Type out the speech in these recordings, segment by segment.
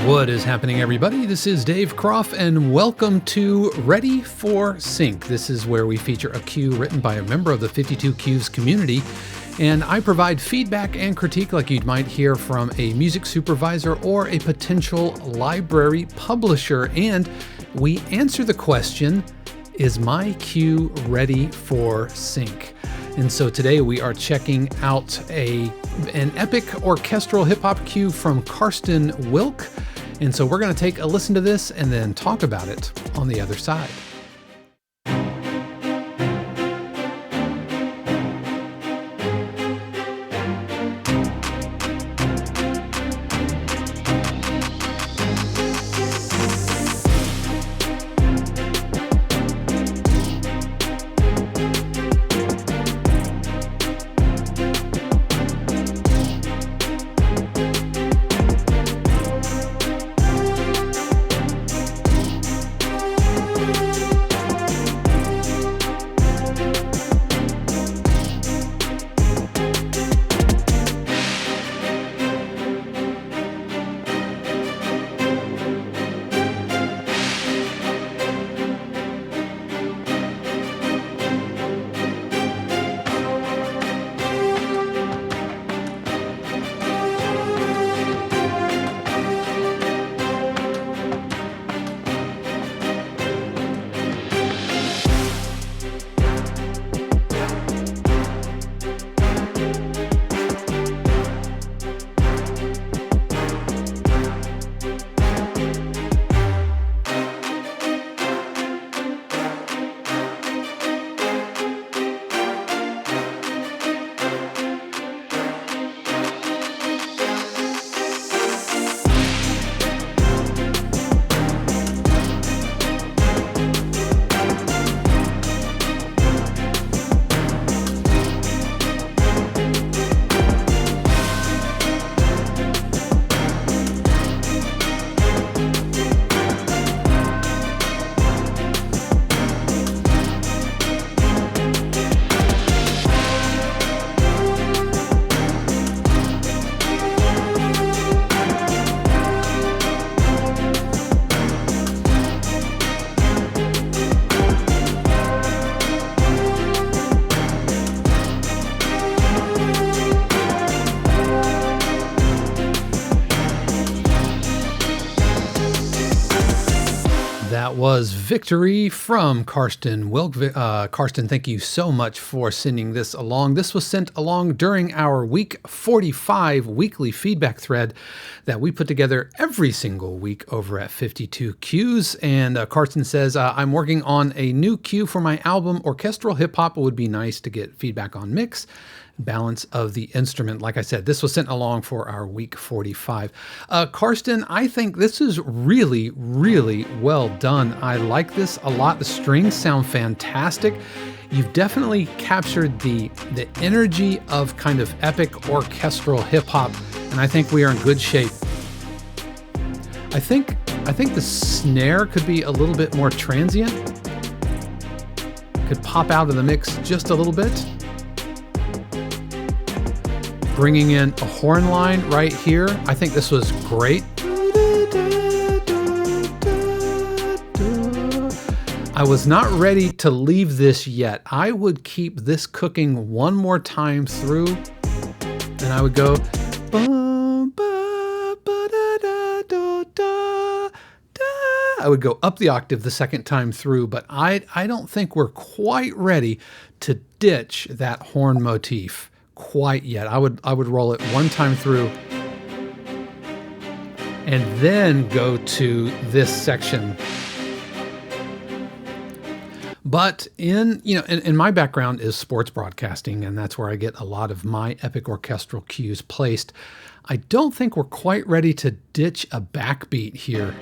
What is happening, everybody? This is Dave Croft, and welcome to Ready for Sync. This is where we feature a cue written by a member of the 52 Cues community, and I provide feedback and critique like you might hear from a music supervisor or a potential library publisher, and we answer the question, is my cue ready for sync? And so today we are checking out an epic orchestral hip-hop cue from Karsten Wilck. And so we're going to take a listen to this and then talk about it on the other side. Was Victory from Karsten Wilck. Karsten, thank you so much for sending this along. This was sent along during our week 45 weekly feedback thread that we put together every single week over at 52 Cues. And Karsten says, I'm working on a new cue for my album, Orchestral Hip Hop. It would be nice to get feedback on mix, balance of the instrument. Like I said, this was sent along for our week 45. Karsten, I think this is really, really well done. I like this a lot. The strings sound fantastic. You've definitely captured the energy of kind of epic orchestral hip hop, and I think we are in good shape. I think the snare could be a little bit more transient. Could pop out of the mix just a little bit. Bringing in a horn line right here. I think this was great. I was not ready to leave this yet. I would keep this cooking one more time through, and I would go. I would go up the octave the second time through, but I don't think we're quite ready to ditch that horn motif quite yet. I would roll it one time through and then go to this section. But in my background is sports broadcasting, and that's where I get a lot of my epic orchestral cues placed. I don't think we're quite ready to ditch a backbeat here.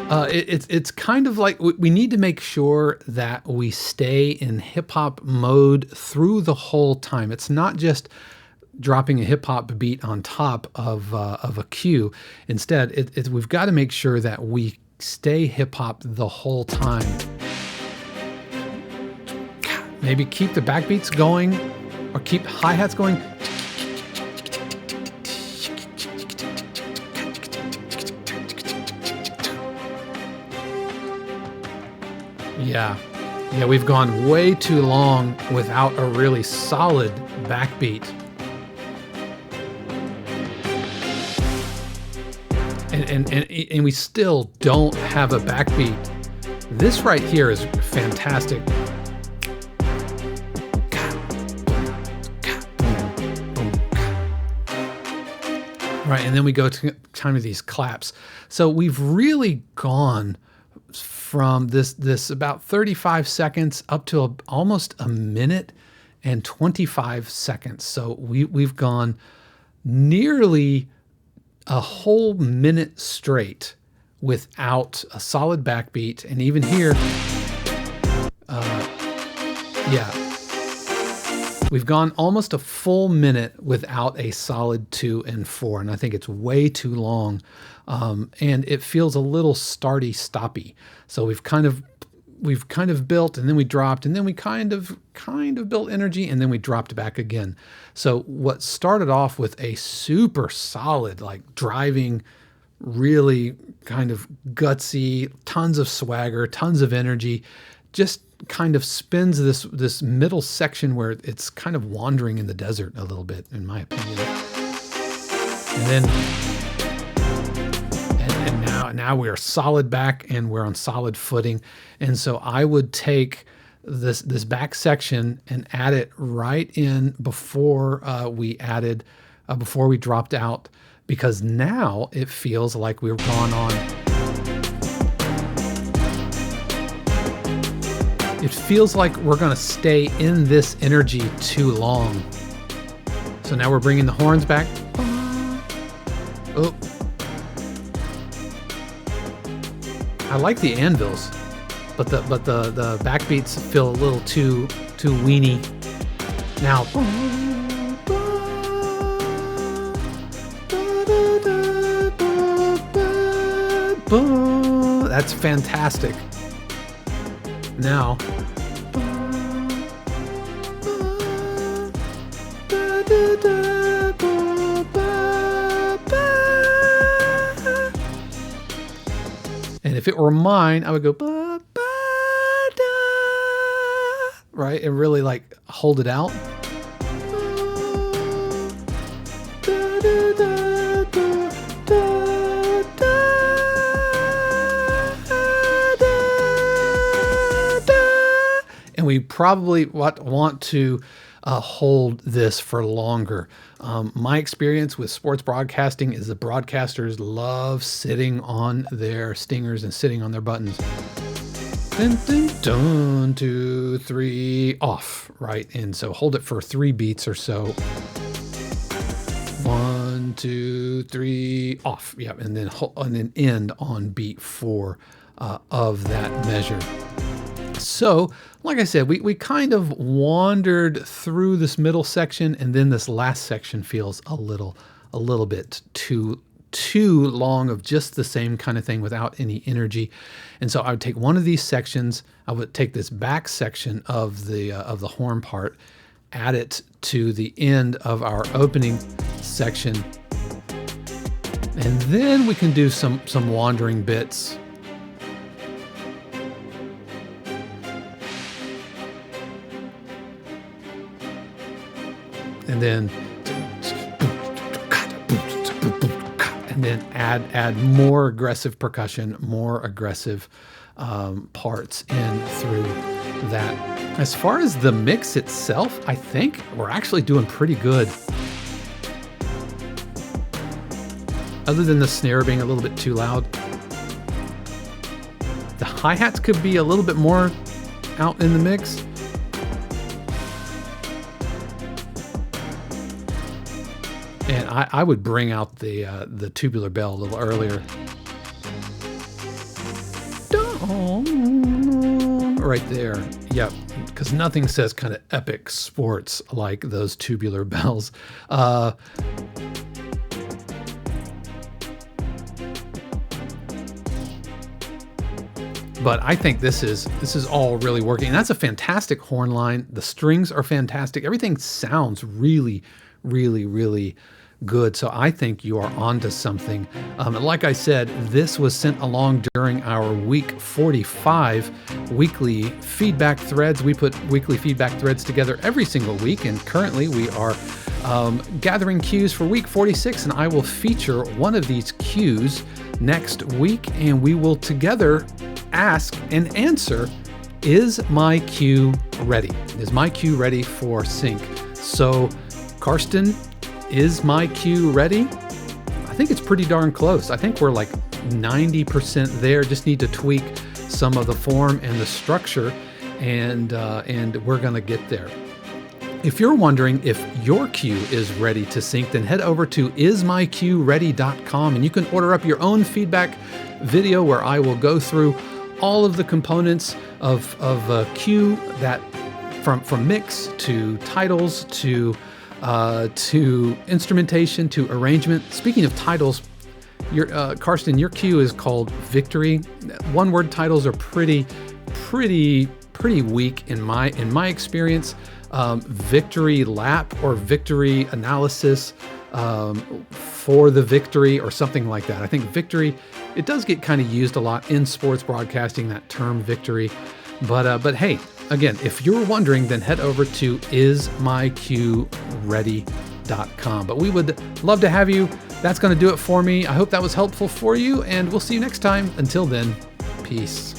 It's kind of like we need to make sure that we stay in hip hop mode through the whole time. It's not just dropping a hip hop beat on top of a cue. Instead, we've got to make sure that we stay hip hop the whole time. Maybe keep the backbeats going, or keep hi-hats going. Yeah. Yeah, we've gone way too long without a really solid backbeat. And we still don't have a backbeat. This right here is fantastic. Right, and then we go to kind of these claps. So we've really gone from this about 35 seconds up to almost a minute and 25 seconds. So we've gone nearly a whole minute straight without a solid backbeat. And even here, we've gone almost a full minute without a solid 2 and 4, and I think it's way too long, and it feels a little starty-stoppy. So we've kind of built, and then we dropped, and then we kind of built energy, and then we dropped back again. So what started off with a super solid, like driving, really kind of gutsy, tons of swagger, tons of energy, just kind of spins this middle section where it's kind of wandering in the desert a little bit, in my opinion. And then now we're solid back and we're on solid footing. And so I would take this back section and add it right in before we dropped out, because now it feels like we've gone on. It feels like we're going to stay in this energy too long. So now we're bringing the horns back. Oh. I like the anvils, but the backbeats feel a little too weeny. Now. That's fantastic. Now, and if it were mine, I would go ba, ba, da, right, and really like hold it out. Da, da, da, da, da, da. And we probably want to hold this for longer. My experience with sports broadcasting is the broadcasters love sitting on their stingers and sitting on their buttons. Dun, dun, dun, 2, 3, off, right? And so hold it for 3 beats or so. 1, 2, 3, off. Yeah, and then end on beat 4 of that measure. So, like I said, we kind of wandered through this middle section, and then this last section feels a little bit too long of just the same kind of thing without any energy. And so I would take one of these sections, I would take this back section of the horn part, add it to the end of our opening section, and then we can do some wandering bits. And then add more aggressive percussion, more aggressive parts in through that. As far as the mix itself, I think we're actually doing pretty good. Other than the snare being a little bit too loud. The hi-hats could be a little bit more out in the mix. And I would bring out the tubular bell a little earlier. Right there. Yep. Because nothing says kind of epic sports like those tubular bells. But I think this is all really working. And that's a fantastic horn line. The strings are fantastic. Everything sounds really, really, really, good. So I think you are onto something. And like I said, this was sent along during our week 45 weekly feedback threads. We put weekly feedback threads together every single week, and currently we are gathering cues for week 46, and I will feature one of these cues next week, and we will together ask and answer, is my cue ready? Is my cue ready for sync? So, Karsten, is my cue ready? I think it's pretty darn close. I think we're like 90% there. Just need to tweak some of the form and the structure, and we're gonna get there. If you're wondering if your cue is ready to sync, then head over to ismycueready.com and you can order up your own feedback video where I will go through all of the components of a cue, that from mix to titles to instrumentation to arrangement. Speaking of titles, Karsten, your cue is called Victory. One-word titles are pretty weak in my experience. Victory lap or victory analysis for the victory or something like that. I think victory, it does get kind of used a lot in sports broadcasting, that term victory. But hey, again, if you're wondering, then head over to ismycueready.com. But we would love to have you. That's going to do it for me. I hope that was helpful for you, and we'll see you next time. Until then, peace.